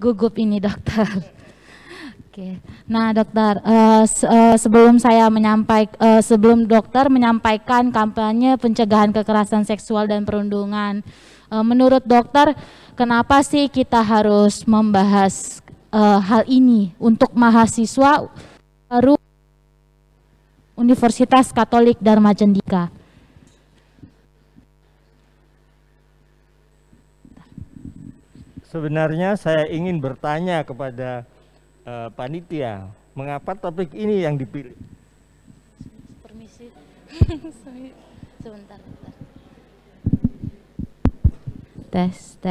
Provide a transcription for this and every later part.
gugup ini dokter. Oke. Nah dokter, sebelum dokter menyampaikan kampanye pencegahan kekerasan seksual dan perundungan, menurut dokter kenapa sih kita harus membahas hal ini untuk mahasiswa baru Universitas Katolik Dharma Cendika? Sebenarnya saya ingin bertanya kepada panitia, mengapa topik ini yang dipilih? Permisi, sebentar. Tes.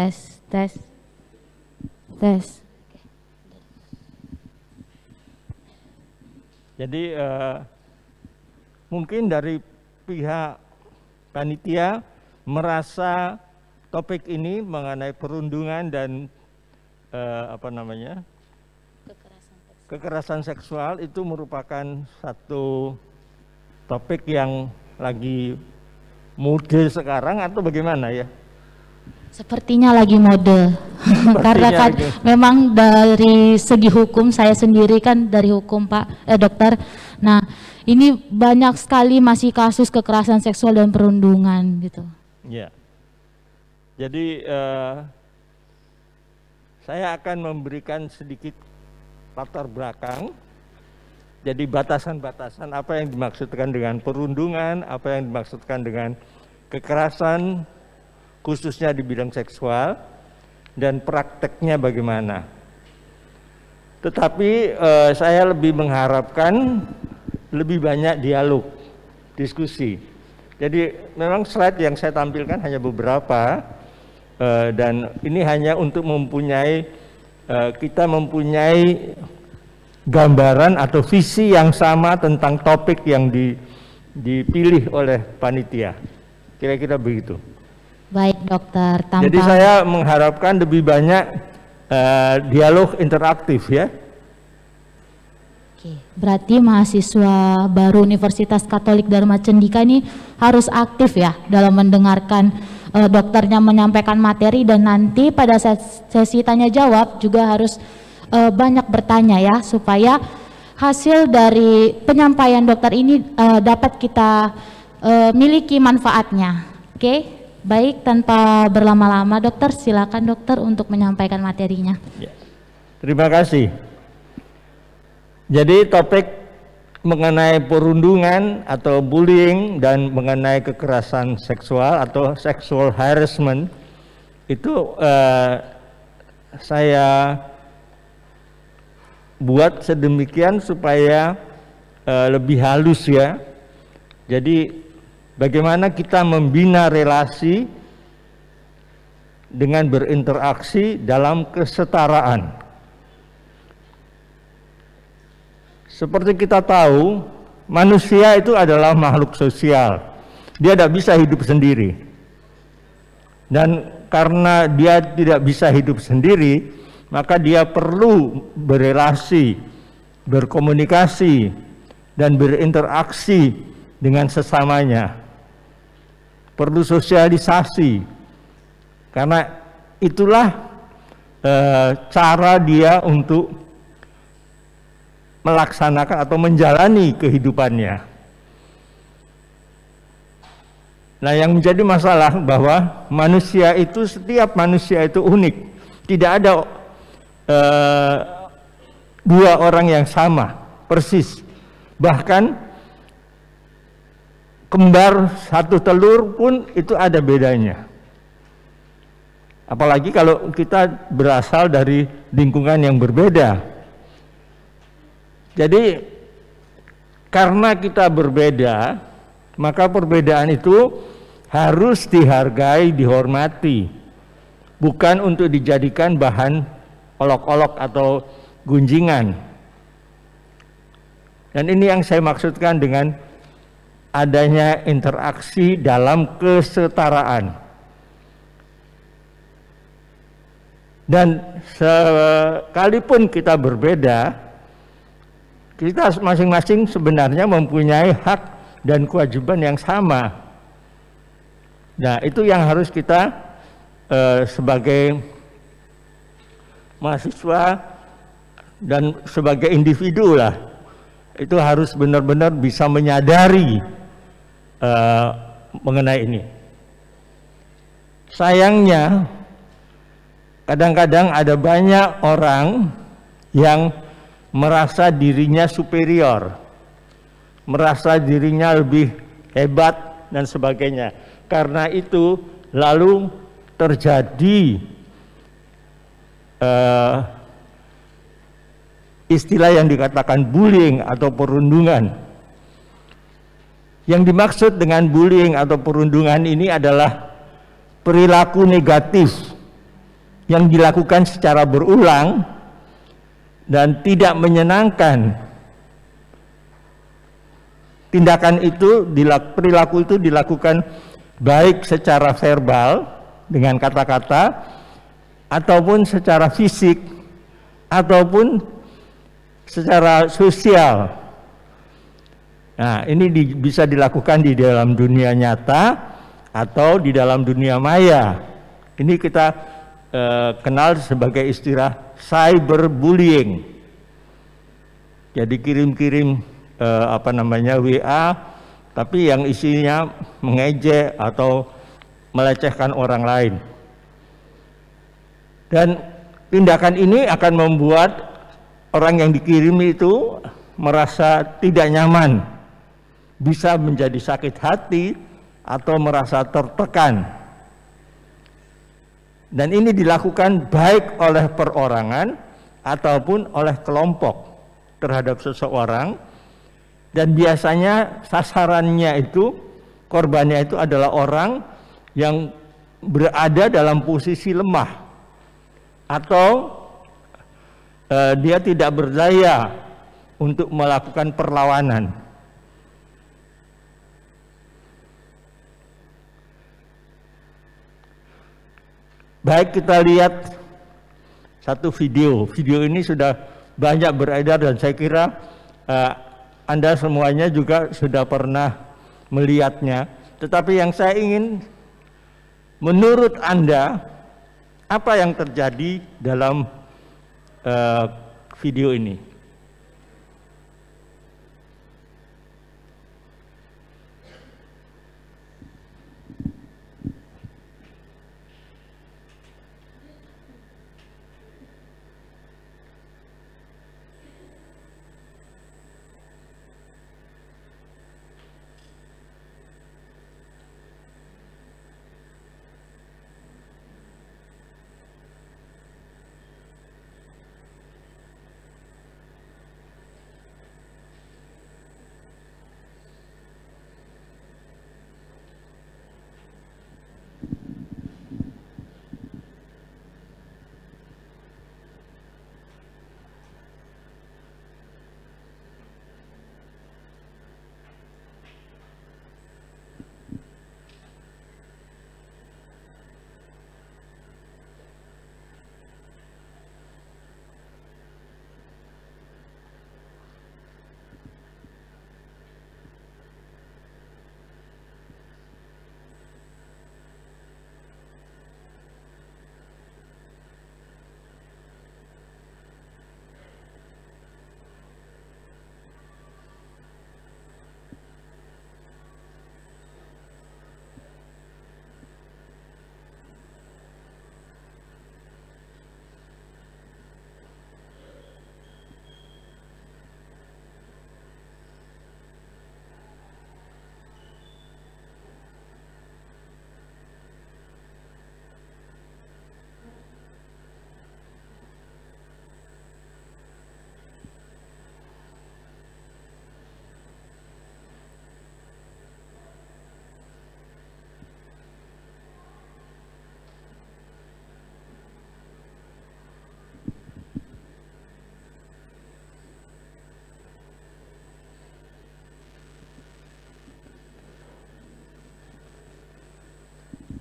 Jadi mungkin dari pihak panitia merasa topik ini mengenai perundungan dan kekerasan seksual itu merupakan satu topik yang lagi mode sekarang atau bagaimana ya? Sepertinya lagi mode. Karena kan memang dari segi hukum, saya sendiri kan dari hukum dokter. Nah ini banyak sekali masih kasus kekerasan seksual dan perundungan gitu. Ya. Jadi saya akan memberikan sedikit latar belakang. Jadi batasan-batasan apa yang dimaksudkan dengan perundungan, apa yang dimaksudkan dengan kekerasan khususnya di bidang seksual dan prakteknya bagaimana. Tetapi saya lebih mengharapkan lebih banyak dialog, diskusi. Jadi memang slide yang saya tampilkan hanya beberapa. Dan ini hanya untuk kita mempunyai gambaran atau visi yang sama tentang topik yang dipilih oleh panitia. Kira-kira begitu. Baik dokter. Jadi saya mengharapkan lebih banyak dialog interaktif ya. Oke, berarti mahasiswa baru Universitas Katolik Dharma Cendika ini harus aktif ya dalam mendengarkan dokternya menyampaikan materi, dan nanti pada sesi tanya jawab juga harus banyak bertanya ya, supaya hasil dari penyampaian dokter ini dapat kita miliki manfaatnya. Oke, baik, tanpa berlama-lama dokter, silakan dokter untuk menyampaikan materinya. Ya. Terima kasih. Jadi topik mengenai perundungan atau bullying dan mengenai kekerasan seksual atau sexual harassment itu saya buat sedemikian supaya lebih halus ya. Jadi bagaimana kita membina relasi dengan berinteraksi dalam kesetaraan. Seperti kita tahu, manusia itu adalah makhluk sosial. Dia tidak bisa hidup sendiri. Dan karena dia tidak bisa hidup sendiri, maka dia perlu berelasi, berkomunikasi, dan berinteraksi dengan sesamanya. Perlu sosialisasi. Karena itulah cara dia untuk melaksanakan atau menjalani kehidupannya. Nah, yang menjadi masalah bahwa setiap manusia itu unik. Tidak ada dua orang yang sama persis. Bahkan kembar satu telur pun itu ada bedanya. Apalagi kalau kita berasal dari lingkungan yang berbeda. Jadi karena kita berbeda, maka perbedaan itu harus dihargai, dihormati, bukan untuk dijadikan bahan olok-olok atau gunjingan. Dan ini yang saya maksudkan dengan adanya interaksi dalam kesetaraan. Dan sekalipun kita berbeda, kita masing-masing sebenarnya mempunyai hak dan kewajiban yang sama. Nah, itu yang harus kita sebagai mahasiswa dan sebagai individu lah, itu harus benar-benar bisa menyadari mengenai ini. Sayangnya kadang-kadang ada banyak orang yang merasa dirinya superior, merasa dirinya lebih hebat dan sebagainya. Karena itu lalu terjadi istilah yang dikatakan bullying atau perundungan. Yang dimaksud dengan bullying atau perundungan ini adalah perilaku negatif yang dilakukan secara berulang dan tidak menyenangkan. Tindakan itu, perilaku itu dilakukan baik secara verbal dengan kata-kata ataupun secara fisik ataupun secara sosial. Nah, ini bisa dilakukan di dalam dunia nyata atau di dalam dunia maya. Ini kita kenal sebagai istilah cyberbullying. Jadi kirim-kirim WA, tapi yang isinya mengejek atau melecehkan orang lain. Dan tindakan ini akan membuat orang yang dikirimi itu merasa tidak nyaman, bisa menjadi sakit hati atau merasa tertekan. Dan ini dilakukan baik oleh perorangan ataupun oleh kelompok terhadap seseorang, dan biasanya sasarannya itu, korbannya itu adalah orang yang berada dalam posisi lemah atau dia tidak berdaya untuk melakukan perlawanan. Baik, kita lihat satu video. Video ini sudah banyak beredar dan saya kira Anda semuanya juga sudah pernah melihatnya. Tetapi yang saya ingin, menurut Anda, apa yang terjadi dalam video ini?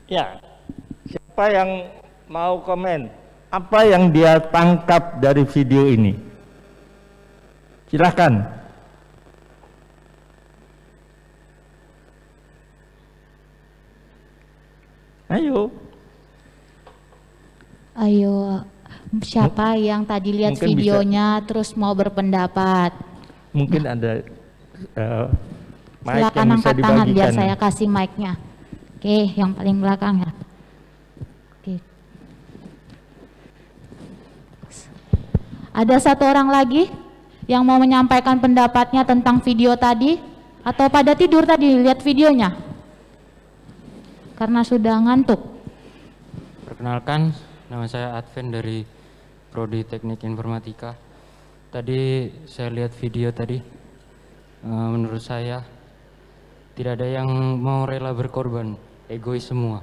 Ya, siapa yang mau komen? Apa yang dia tangkap dari video ini? Silahkan. Ayo. Ayo, Siapa yang tadi lihat mungkin videonya terus mau berpendapat? Mungkin ada mic Silakan yang bisa angkat tangan biar dibagikan. saya kasih mic-nya. Oke, yang paling belakang ya. Oke. Ada satu orang lagi yang mau menyampaikan pendapatnya tentang video tadi, atau pada tidur tadi lihat videonya karena sudah ngantuk? Perkenalkan, nama saya Adven dari Prodi Teknik Informatika. Tadi saya lihat video tadi, menurut saya tidak ada yang mau rela berkorban, egois semua.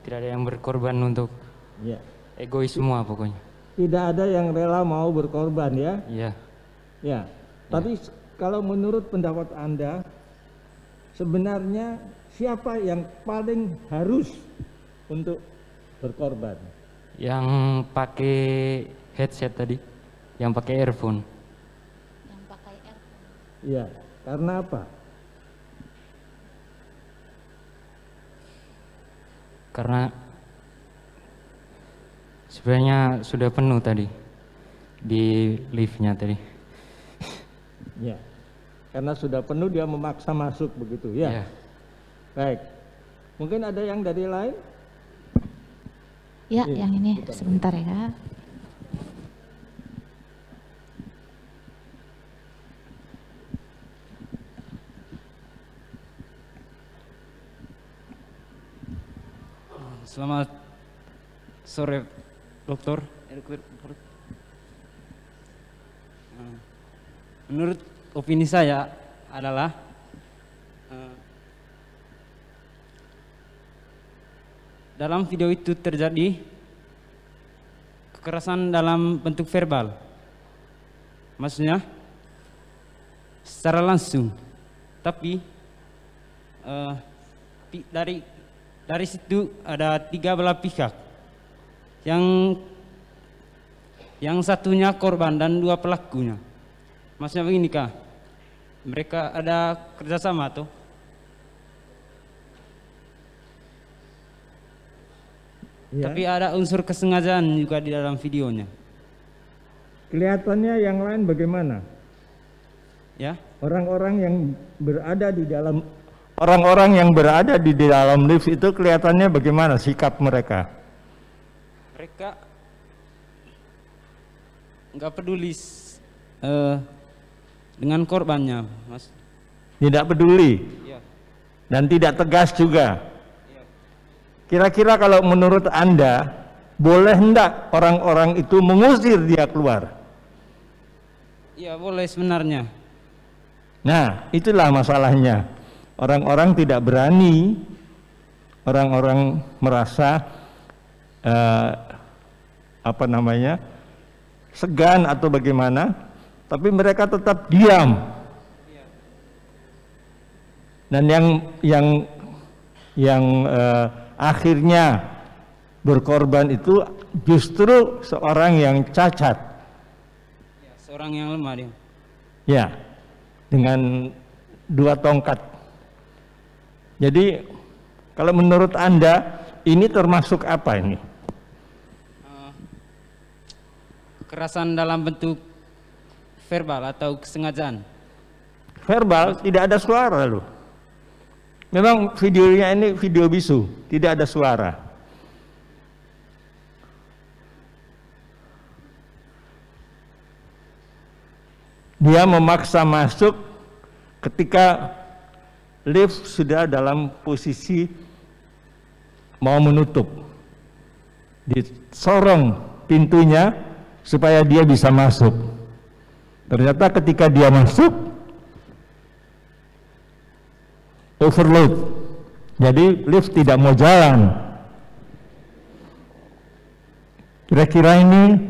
Tidak ada yang berkorban untuk Ya. egois semua pokoknya. Tidak ada yang rela mau berkorban ya. Iya. Ya. Tapi kalau menurut pendapat Anda, sebenarnya siapa yang paling harus untuk berkorban? Yang pakai headset tadi, yang pakai earphone. Yang pakai earphone. Iya. Karena apa? Karena sebenarnya sudah penuh tadi di liftnya tadi. Ya. Karena sudah penuh dia memaksa masuk begitu ya. Iya. Baik. Mungkin ada yang dari lain? Ya, Iya, yang ini sebentar ya. Selamat sore, Dokter. Menurut opini saya adalah dalam video itu terjadi kekerasan dalam bentuk verbal, maksudnya secara langsung. Tapi dari situ ada 3 belah pihak, yang satunya korban dan 2 pelakunya. Maksudnya begini kak, mereka ada kerjasama tuh. Ya. Tapi ada unsur kesengajaan juga di dalam videonya. Kelihatannya yang lain bagaimana? Ya, Orang-orang yang berada di dalam lift itu kelihatannya bagaimana sikap mereka? mereka nggak peduli dengan korbannya, Mas. Tidak peduli Ya. dan tidak tegas juga. Kira-kira kalau menurut Anda, boleh hendak orang-orang itu mengusir dia keluar? Iya boleh sebenarnya. Nah, itulah masalahnya. Orang-orang tidak berani, orang-orang merasa segan atau bagaimana, tapi mereka tetap diam. Dan yang akhirnya berkorban itu justru seorang yang cacat. Ya, seorang yang lemah dia. Ya, dengan 2 tongkat. Jadi kalau menurut Anda ini termasuk apa ini? Kekerasan dalam bentuk verbal atau kesengajaan. Verbal, tidak ada suara loh. Memang videonya ini video bisu, tidak ada suara. Dia memaksa masuk ketika lift sudah dalam posisi mau menutup. Disorong pintunya supaya dia bisa masuk. Ternyata ketika dia masuk, overload. Jadi lift tidak mau jalan. Kira-kira ini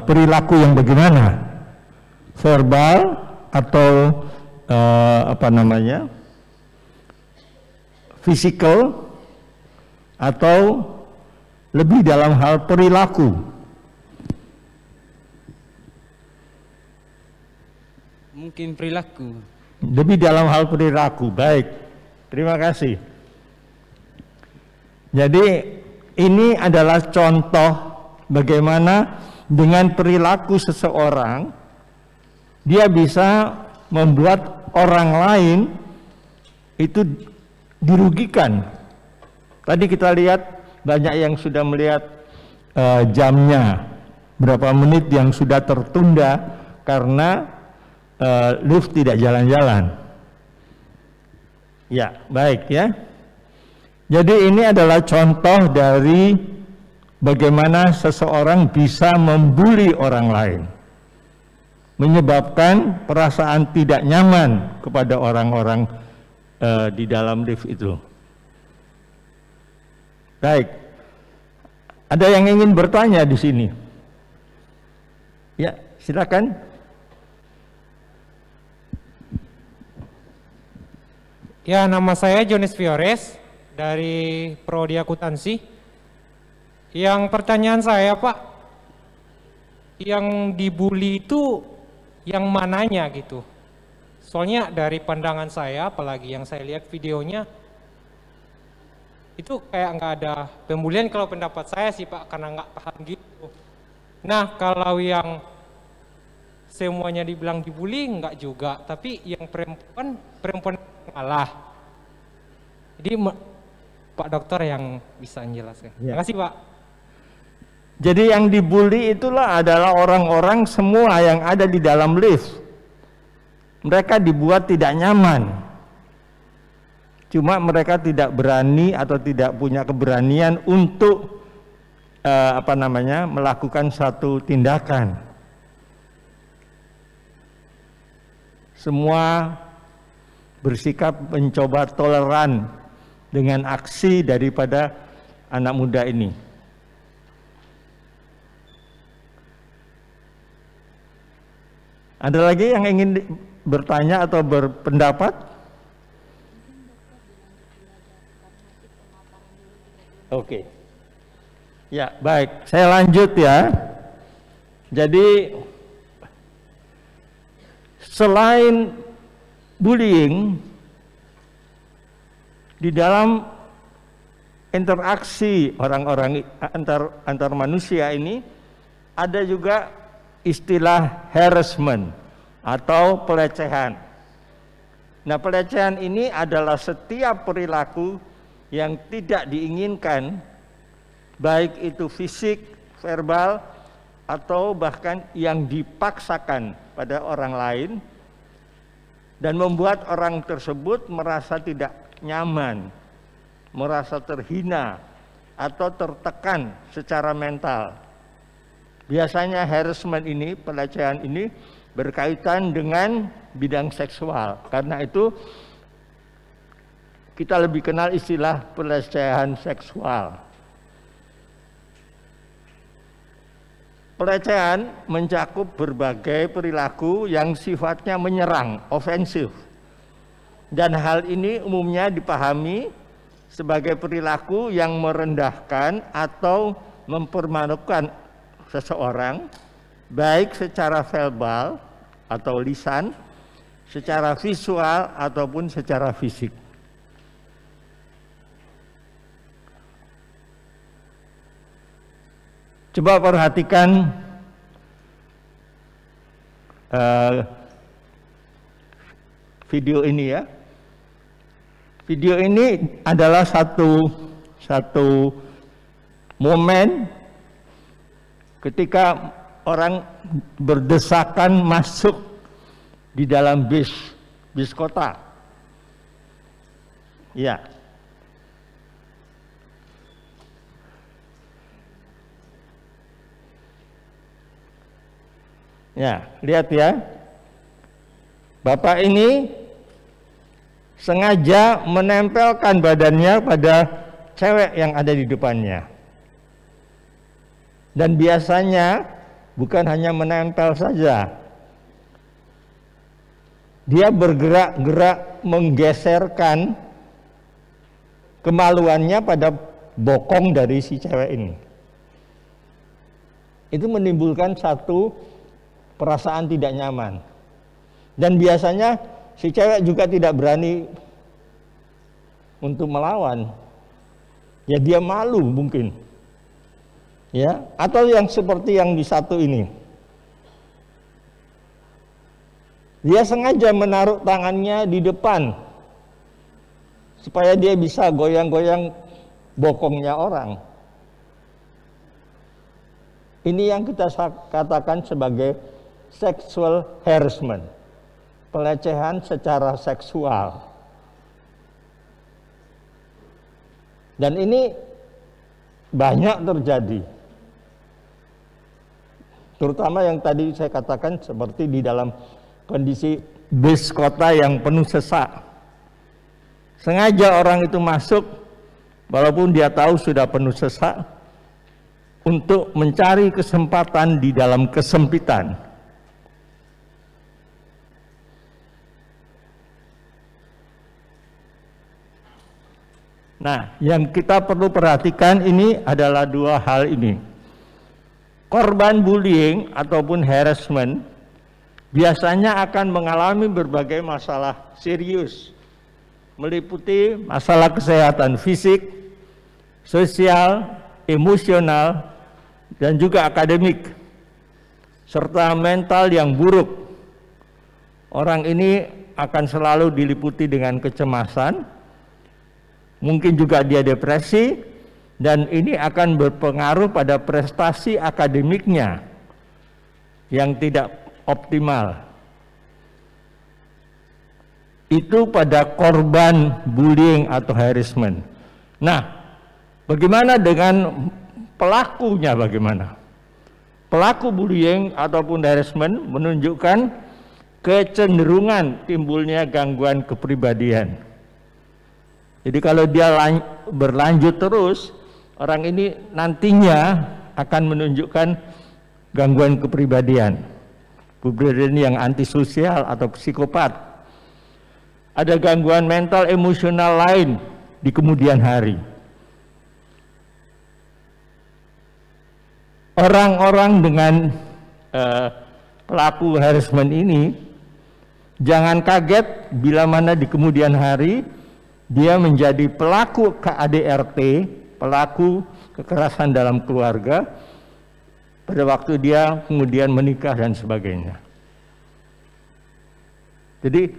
perilaku yang bagaimana? Verbal atau physical atau lebih dalam hal perilaku? Mungkin perilaku. Lebih dalam hal perilaku. Baik, terima kasih. Jadi ini adalah contoh bagaimana dengan perilaku seseorang dia bisa membuat orang lain itu dirugikan. Tadi kita lihat banyak yang sudah melihat jamnya, berapa menit yang sudah tertunda karena lift tidak jalan-jalan. Ya, baik ya. Jadi ini adalah contoh dari bagaimana seseorang bisa membuli orang lain, menyebabkan perasaan tidak nyaman kepada orang-orang di dalam lift itu. Baik, ada yang ingin bertanya di sini? Ya, silakan. Ya, nama saya Jones Fiores dari Prodi Akuntansi. Yang pertanyaan saya, Pak, yang dibully itu yang mananya gitu? Soalnya dari pandangan saya, apalagi yang saya lihat videonya, itu kayak nggak ada pembulian kalau pendapat saya sih Pak, karena nggak paham gitu. Nah, kalau yang semuanya dibilang dibully nggak juga, tapi yang perempuan kalah. Jadi Pak Dokter yang bisa menjelaskan. Ya. Terima kasih Pak. Jadi yang dibully itulah adalah orang-orang semua yang ada di dalam lift. Mereka dibuat tidak nyaman. Cuma mereka tidak berani atau tidak punya keberanian untuk melakukan satu tindakan. Semua bersikap mencoba toleran dengan aksi daripada anak muda ini. Ada lagi yang ingin bertanya atau berpendapat? Oke. Ya, baik. Saya lanjut ya. Jadi selain bullying di dalam interaksi orang-orang antar manusia ini ada juga istilah harassment atau pelecehan. Nah, pelecehan ini adalah setiap perilaku yang tidak diinginkan, baik itu fisik, verbal, atau bahkan yang dipaksakan pada orang lain dan membuat orang tersebut merasa tidak nyaman, merasa terhina atau tertekan secara mental. Biasanya harassment ini, pelecehan ini berkaitan dengan bidang seksual. Karena itu kita lebih kenal istilah pelecehan seksual. Pelecehan mencakup berbagai perilaku yang sifatnya menyerang, ofensif. Dan hal ini umumnya dipahami sebagai perilaku yang merendahkan atau mempermalukan seseorang, baik secara verbal atau lisan, secara visual ataupun secara fisik. Coba perhatikan video ini ya. Video ini adalah satu momen ketika orang berdesakan masuk di dalam bis kota. Ya. Ya, lihat ya. Bapak ini sengaja menempelkan badannya pada cewek yang ada di depannya. Dan biasanya bukan hanya menempel saja. Dia bergerak-gerak menggeserkan kemaluannya pada bokong dari si cewek ini. Itu menimbulkan satu perasaan tidak nyaman. Dan biasanya si cewek juga tidak berani untuk melawan. ya dia malu mungkin. Ya, atau yang seperti yang di satu ini. Dia sengaja menaruh tangannya di depan supaya dia bisa goyang-goyang bokongnya orang. Ini yang kita katakan sebagai sexual harassment, pelecehan secara seksual. Dan ini banyak terjadi, terutama yang tadi saya katakan seperti di dalam kondisi bis kota yang penuh sesak. Sengaja orang itu masuk walaupun dia tahu sudah penuh sesak untuk mencari kesempatan di dalam kesempitan. Nah, yang kita perlu perhatikan ini adalah dua hal ini. Korban bullying ataupun harassment biasanya akan mengalami berbagai masalah serius, meliputi masalah kesehatan fisik, sosial, emosional, dan juga akademik, serta mental yang buruk. Orang ini akan selalu diliputi dengan kecemasan, mungkin juga dia depresi, dan ini akan berpengaruh pada prestasi akademiknya yang tidak optimal. Itu pada korban bullying atau harassment. Nah, bagaimana dengan pelakunya? Bagaimana? Pelaku bullying ataupun harassment menunjukkan kecenderungan timbulnya gangguan kepribadian. Jadi kalau dia berlanjut terus, orang ini nantinya akan menunjukkan gangguan kepribadian. Kepribadian yang antisosial atau psikopat. Ada gangguan mental emosional lain di kemudian hari. Orang-orang dengan pelaku harassment ini jangan kaget bila mana di kemudian hari dia menjadi pelaku KADRT, pelaku kekerasan dalam keluarga, pada waktu dia kemudian menikah dan sebagainya. Jadi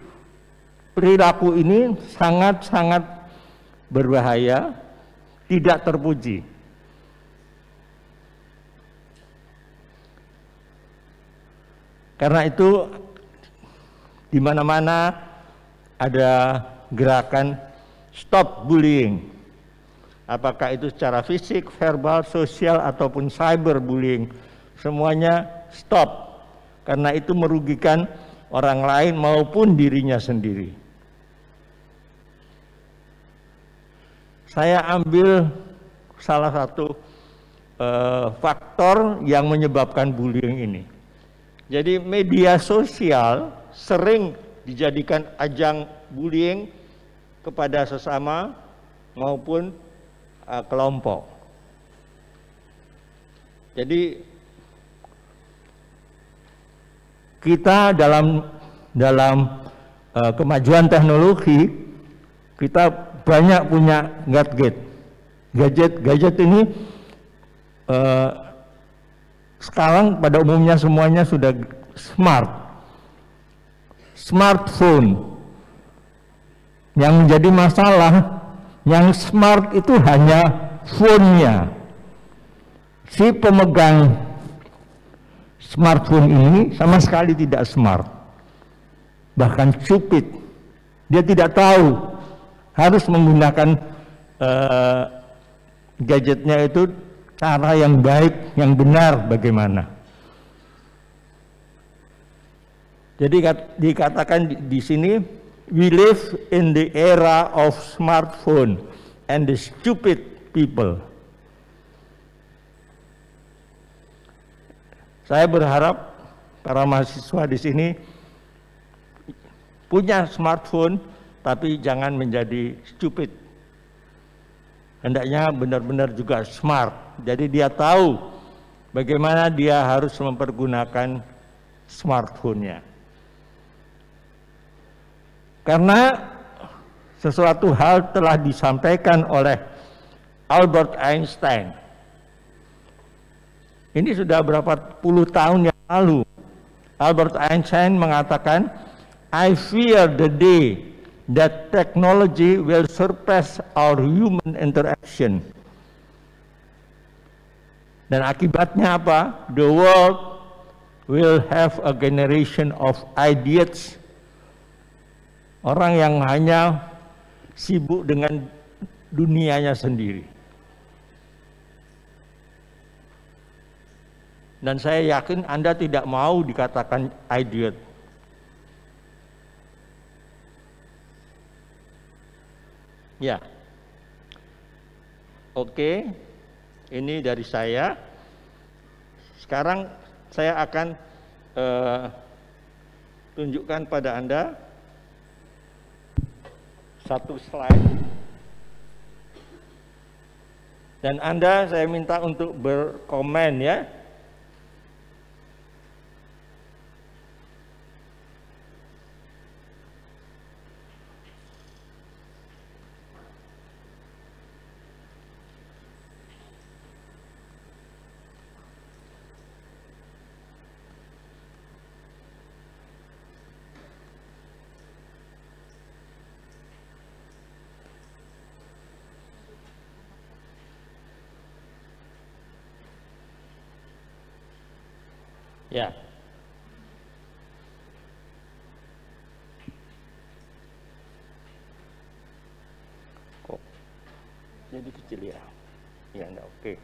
perilaku ini sangat-sangat berbahaya, tidak terpuji. Karena itu di mana-mana ada gerakan stop bullying. Apakah itu secara fisik, verbal, sosial, ataupun cyberbullying, semuanya stop. Karena itu merugikan orang lain maupun dirinya sendiri. Saya ambil salah satu faktor yang menyebabkan bullying ini. Jadi media sosial sering dijadikan ajang bullying kepada sesama maupun kelompok. Jadi kita dalam kemajuan teknologi, kita banyak punya gadget ini sekarang pada umumnya semuanya sudah smartphone. Yang menjadi masalah, yang smart itu hanya phone-nya. Si pemegang smartphone ini sama sekali tidak smart, bahkan stupid. Dia tidak tahu harus menggunakan gadgetnya itu cara yang baik, yang benar bagaimana. Jadi dikatakan di sini, we live in the era of smartphone and the stupid people. Saya berharap para mahasiswa di sini punya smartphone, tapi jangan menjadi stupid. Hendaknya benar-benar juga smart. Jadi dia tahu bagaimana dia harus mempergunakan smartphone-nya. Karena sesuatu hal telah disampaikan oleh Albert Einstein. Ini sudah berapa puluh tahun yang lalu. Albert Einstein mengatakan, I fear the day that technology will surpass our human interaction. Dan akibatnya apa? The world will have a generation of idiots. Orang yang hanya sibuk dengan dunianya sendiri. Dan saya yakin Anda tidak mau dikatakan idiot. Ya. Oke. Ini dari saya. Sekarang saya akan tunjukkan pada Anda satu slide. Dan Anda saya minta untuk berkomen ya. Ya. Kok jadi kecil ya? Ya enggak, oke.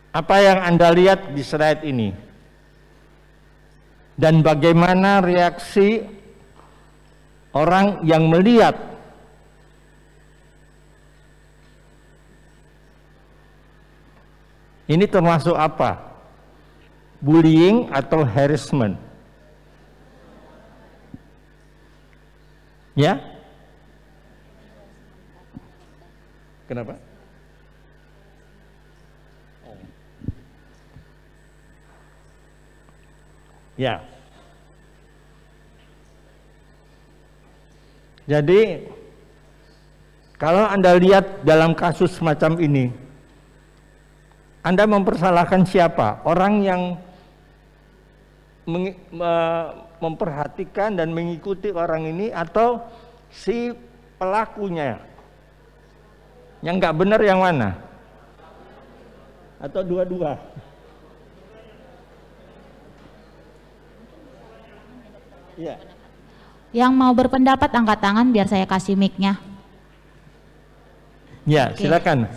Apa yang Anda lihat di slide ini? Dan bagaimana reaksi orang yang melihat? Ini termasuk apa? Bullying atau harassment? Ya? Kenapa? Ya. Jadi kalau Anda lihat dalam kasus semacam ini, Anda mempersalahkan siapa? Orang yang memperhatikan dan mengikuti orang ini atau si pelakunya? Yang nggak benar yang mana? Atau dua-dua? Ya. Yang mau berpendapat angkat tangan biar saya kasih mic-nya. Ya, oke. Silakan.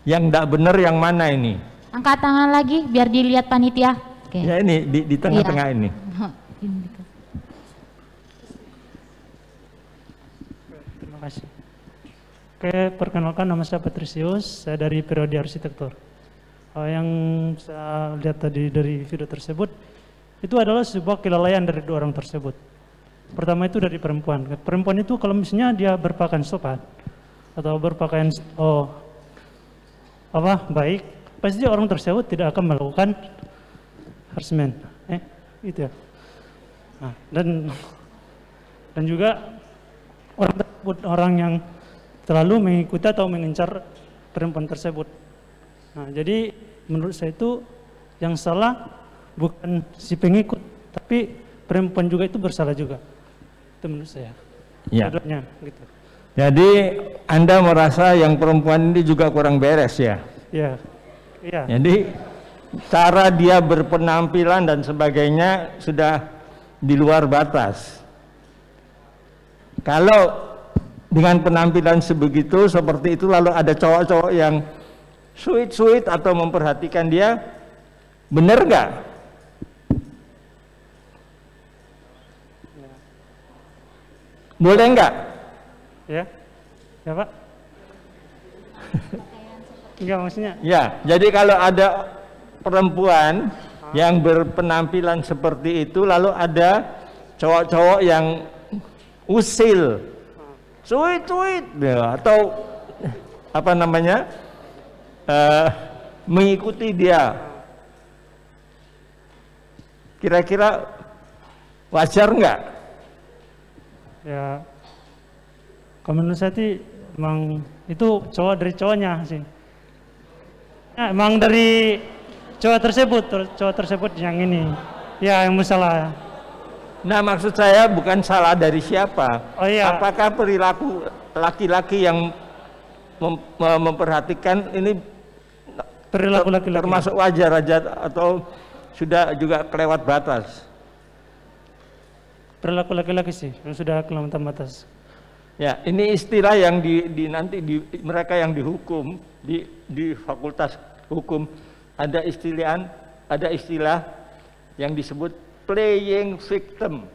Yang tidak benar yang mana ini? Angkat tangan lagi biar dilihat panitia. Oke. Ya ini di tengah-tengah ini. Terima kasih. Oke, perkenalkan nama saya Patrisius, saya dari Prodi Arsitektur. Yang saya lihat tadi dari video tersebut itu adalah sebuah kelalaian dari dua orang tersebut. Pertama itu dari perempuan. Perempuan itu kalau misalnya dia berpakaian sopan atau berpakaian baik, pasti orang tersebut tidak akan melakukan harassment. Itu ya. Nah, dan juga orang tersebut orang yang terlalu mengikuti atau mengincar perempuan tersebut. Nah, jadi menurut saya itu yang salah bukan si pengikut, tapi perempuan juga itu bersalah juga. Itu menurut saya. Ya. Gitu. Jadi Anda merasa yang perempuan ini juga kurang beres ya? Iya. Iya. Jadi cara dia berpenampilan dan sebagainya sudah di luar batas. Kalau dengan penampilan sebegitu seperti itu lalu ada cowok-cowok yang sweet atau memperhatikan dia, benar nggak? Boleh nggak? Ya, ya Pak. Enggak maksudnya. Ya, jadi kalau ada perempuan yang berpenampilan seperti itu, lalu ada cowok-cowok yang usil, cuit ya, atau apa namanya, mengikuti dia. Kira-kira wajar nggak? Ya, kalau menurut saya sih emang itu cowok dari cowoknya sih. Ya, emang dari cowok tersebut yang ini, ya yang masalah. Nah, maksud saya bukan salah dari siapa. Oh iya. Apakah perilaku laki-laki yang memperhatikan ini Perilaku laki-laki termasuk wajar aja atau sudah juga kelewat batas? perilaku laki-laki sih yang sudah kelewatan batas. Ya, ini istilah yang nanti mereka yang dihukum di Fakultas Hukum ada istilah yang disebut playing victim.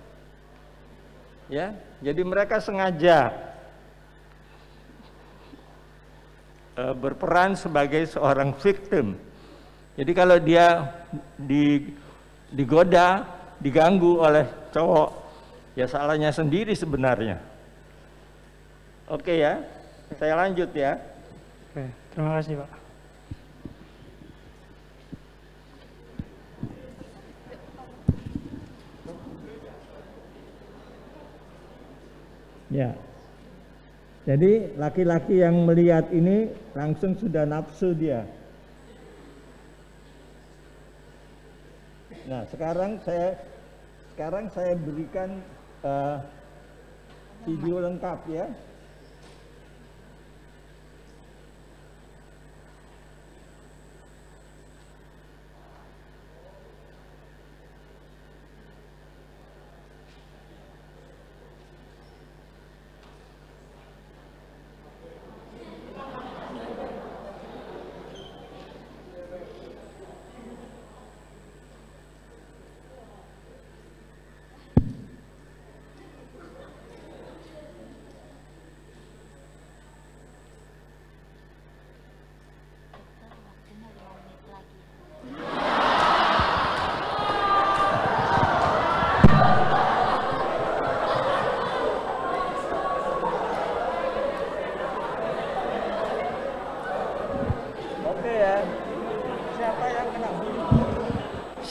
Ya, jadi mereka sengaja berperan sebagai seorang victim. Jadi kalau dia digoda, diganggu oleh cowok, ya salahnya sendiri sebenarnya. Oke ya, saya lanjut ya. Oke, terima kasih Pak. Ya. Jadi laki-laki yang melihat ini langsung sudah nafsu dia. Nah, sekarang saya berikan video lengkap ya.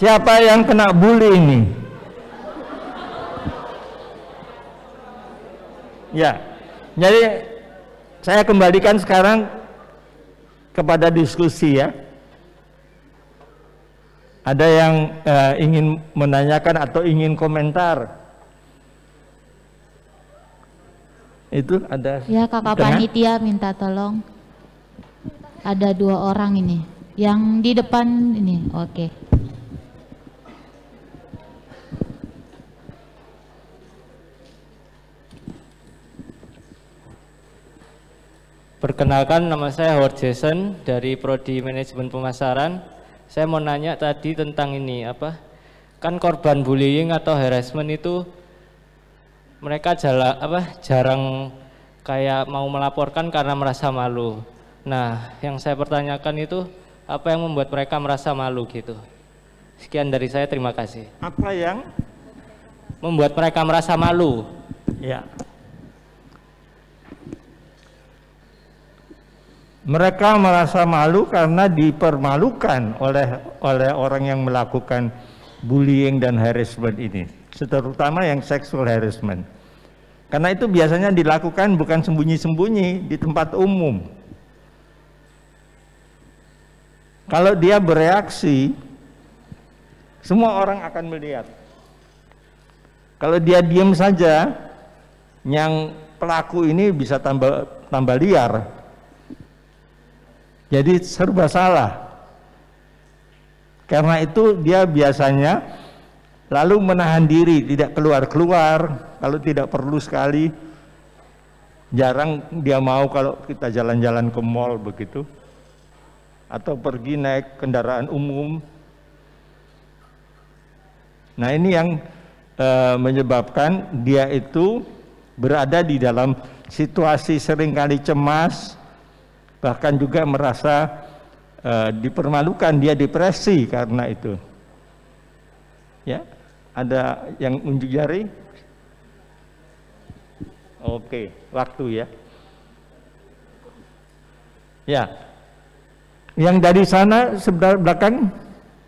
Siapa yang kena bully ini? Ya, jadi saya kembalikan sekarang kepada diskusi ya. Ada yang ingin menanyakan atau ingin komentar? Itu ada. Ya, kakak panitia minta tolong. Ada 2 orang ini. Yang di depan ini, oke. Perkenalkan, nama saya Howard Jason dari Prodi Manajemen Pemasaran. Saya mau nanya tadi tentang ini kan korban bullying atau harassment itu mereka jarang kayak mau melaporkan karena merasa malu. Nah, yang saya pertanyakan itu apa yang membuat mereka merasa malu gitu. Sekian dari saya, terima kasih. Apa yang membuat mereka merasa malu? Ya. Mereka merasa malu karena dipermalukan oleh orang yang melakukan bullying dan harassment ini, terutama yang sexual harassment. Karena itu biasanya dilakukan bukan sembunyi-sembunyi di tempat umum. Kalau dia bereaksi, semua orang akan melihat. Kalau dia diam saja, yang pelaku ini bisa tambah liar. Jadi serba salah. Karena itu dia biasanya lalu menahan diri, tidak keluar-keluar, kalau tidak perlu sekali. Jarang dia mau kalau kita jalan-jalan ke mall begitu. Atau pergi naik kendaraan umum. Nah, ini yang menyebabkan dia itu berada di dalam situasi seringkali cemas, bahkan juga merasa dipermalukan, dia depresi karena itu. Ya, ada yang unjuk jari? Oke, waktu ya. Ya, yang dari sana sebelah belakang.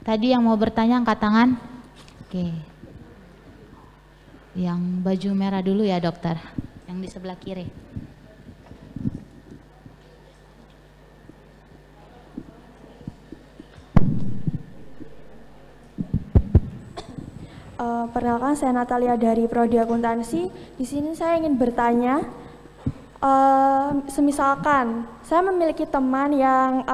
Tadi yang mau bertanya angkat tangan. Oke. Yang baju merah dulu ya dokter, yang di sebelah kiri. Perkenalkan, saya Natalia dari Prodi Akuntansi. Di sini saya ingin bertanya, semisalkan saya memiliki teman yang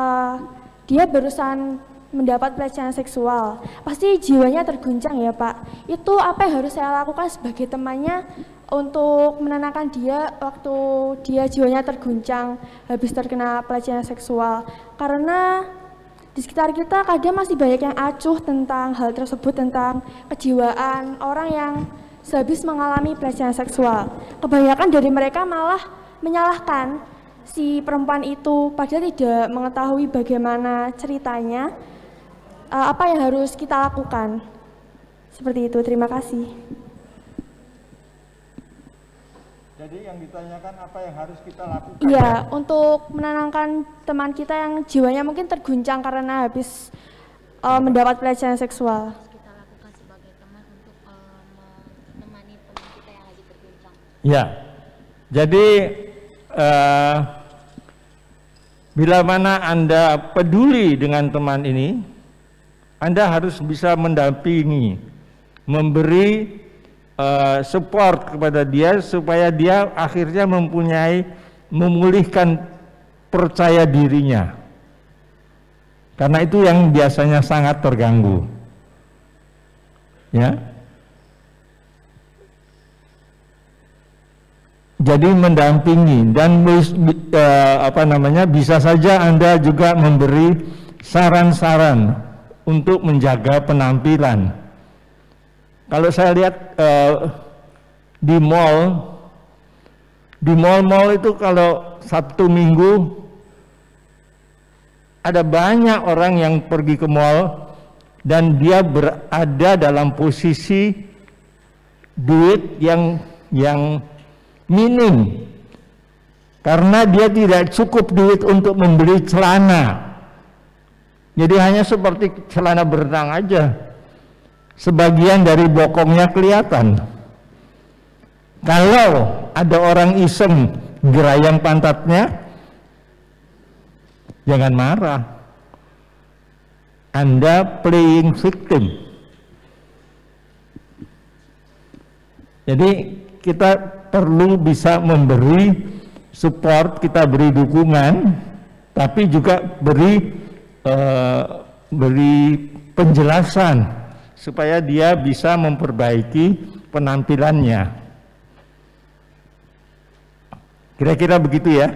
dia barusan mendapat pelecehan seksual, pasti jiwanya terguncang ya Pak. Itu apa yang harus saya lakukan sebagai temannya untuk menenangkan dia waktu dia jiwanya terguncang habis terkena pelecehan seksual? Karena di sekitar kita kadang masih banyak yang acuh tentang hal tersebut, tentang kejiwaan orang yang sehabis mengalami pelecehan seksual. Kebanyakan dari mereka malah menyalahkan si perempuan itu, padahal tidak mengetahui bagaimana ceritanya, apa yang harus kita lakukan. Seperti itu, terima kasih. Jadi yang ditanyakan apa yang harus kita lakukan? Iya, untuk menenangkan teman kita yang jiwanya mungkin terguncang karena habis mendapat pelecehan seksual. Kita lakukan sebagai teman untuk menemani teman kita yang lagi terguncang. Ya, jadi bila mana Anda peduli dengan teman ini, Anda harus bisa mendampingi, memberi support kepada dia supaya dia akhirnya memulihkan percaya dirinya, karena itu yang biasanya sangat terganggu, ya. Jadi mendampingi dan bisa saja Anda juga memberi saran-saran untuk menjaga penampilan. Kalau saya lihat di mall itu kalau Sabtu Minggu ada banyak orang yang pergi ke mall dan dia berada dalam posisi duit yang minim karena dia tidak cukup duit untuk membeli celana. Jadi hanya seperti celana berenang aja. Sebagian dari bokongnya kelihatan. Kalau ada orang iseng gerayang pantatnya, jangan marah. Anda playing victim. Jadi kita perlu bisa memberi support, kita beri dukungan, tapi juga beri penjelasan supaya dia bisa memperbaiki penampilannya. Kira-kira begitu ya.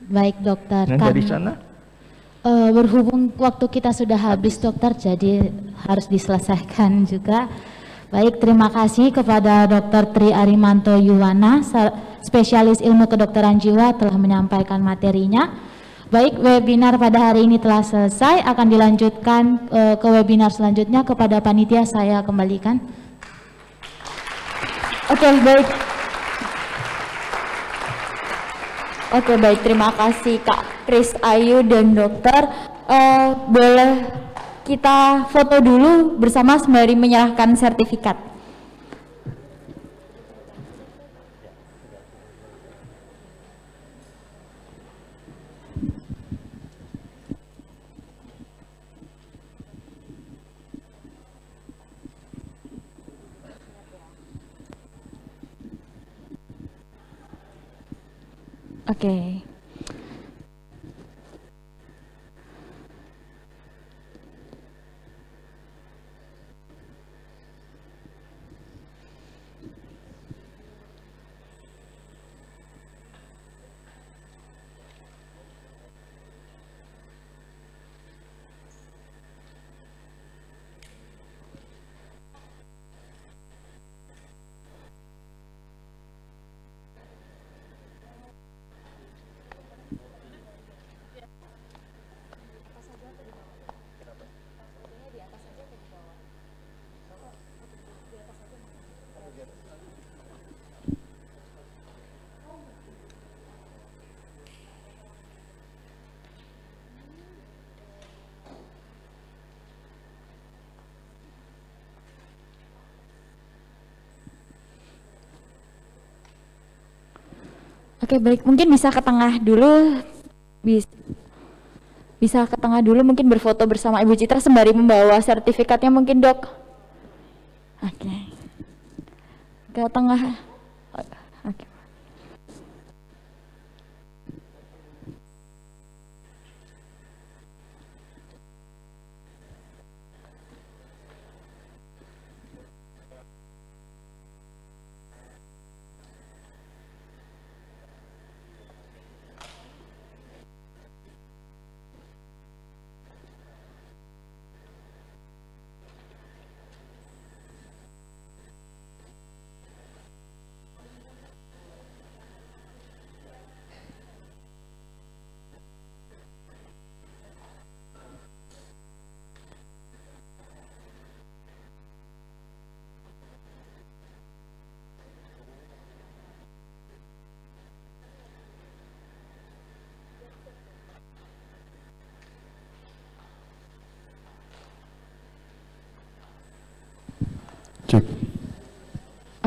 Baik dokter. Nah, dari sana? Berhubung waktu kita sudah habis dokter, jadi harus diselesaikan juga. Baik, terima kasih kepada Dr. Tri Arimanto Yuwana, spesialis ilmu kedokteran jiwa telah menyampaikan materinya. Baik, webinar pada hari ini telah selesai, akan dilanjutkan ke webinar selanjutnya. Kepada panitia saya kembalikan. Oke, baik. Oke, baik, terima kasih Kak Kris Ayu dan dokter. Boleh kita foto dulu bersama sembari menyerahkan sertifikat. Oke. Oke, baik. Mungkin bisa ke tengah dulu. Bisa ke tengah dulu, mungkin berfoto bersama Ibu Citra sembari membawa sertifikatnya mungkin, Dok. Oke. Ke tengah. Oke.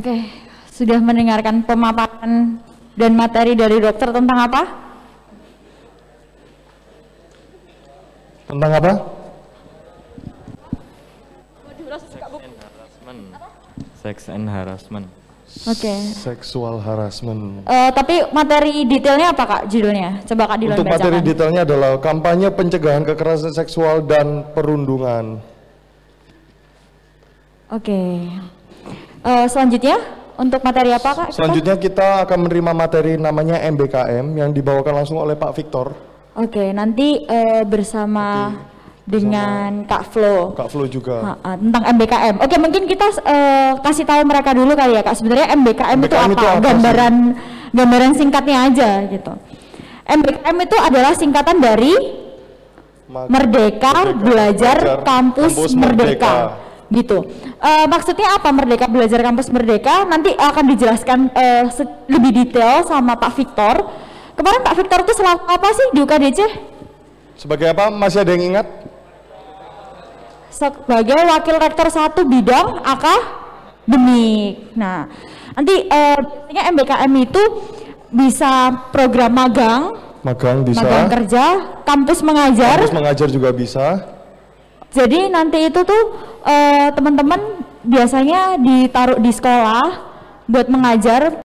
Oke, sudah mendengarkan pemaparan dan materi dari dokter tentang apa? Tentang apa? Sex and harassment. Oke. Seksual harassment. Tapi materi detailnya apa Kak judulnya? Coba Kak Dilan Untuk bacakan. materi detailnya adalah kampanye pencegahan kekerasan seksual dan perundungan. Oke. Selanjutnya untuk materi apa Kak? Selanjutnya kita akan menerima materi namanya MBKM yang dibawakan langsung oleh Pak Victor. Oke, nanti bersama dengan Kak Flo. Kak Flo juga. Tentang MBKM. Oke, mungkin kita kasih tahu mereka dulu kali ya Kak. Sebenarnya MBKM itu apa? Gambaran singkatnya aja gitu. MBKM itu adalah singkatan dari Merdeka Belajar Kampus Merdeka. Gitu. Maksudnya apa Merdeka Belajar Kampus Merdeka? Nanti akan dijelaskan lebih detail sama Pak Victor. Kemarin Pak Victor itu selaku apa sih di UKDC? Sebagai apa? Masih ada yang ingat? Sebagai Wakil Rektor 1 bidang akademik. Nah, nanti biasanya MBKM itu bisa program magang bisa. Magang kerja, kampus mengajar. Kampus mengajar juga bisa. Jadi nanti itu tuh teman-teman biasanya ditaruh di sekolah buat mengajar